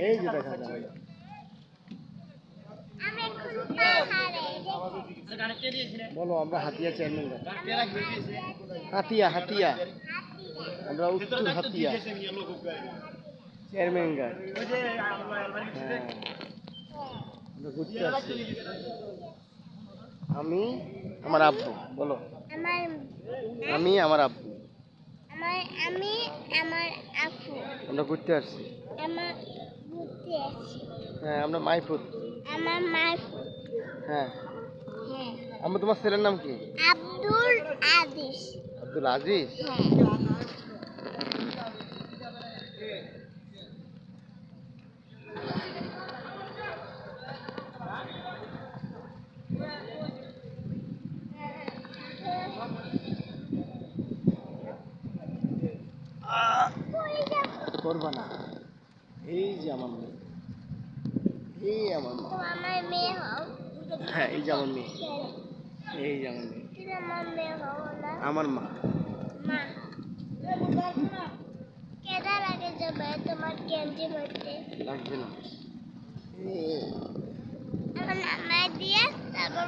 এই যে দেখা যায় বলো আমরা হাতিয়া চেয়ারম্যান হাতিয়া হাতিয়া আমরা উত্তর হাতিয়া চেয়ারম্যান গার্ড ঘুরতে আসছি আমি আমার আব্বু বলো আমি আমার আব্বু আমি আমার আপু আমরা ঘুরতে আসছি আমার ঘুরতে আসছি হ্যাঁ আমরা মাইফুত আমার মাইফুত হ্যাঁ হ্যাঁ আম্মু তোমার ছেলের নাম কি আব্দুল আজিজ আব্দুল আজিজ করবা না এই যে আমার মেয়ে এই আমার মা তো আমার মেয়ে হও হ্যাঁ এই যে আমার মেয়ে এই যে আমার মেয়ে তুমি আমার মেয়ে হও না আমার মা মা কেদা লাগে যাবে তোমার গেঞ্জি পরতে লাগবে না এখন আমার দিয়ে তারপর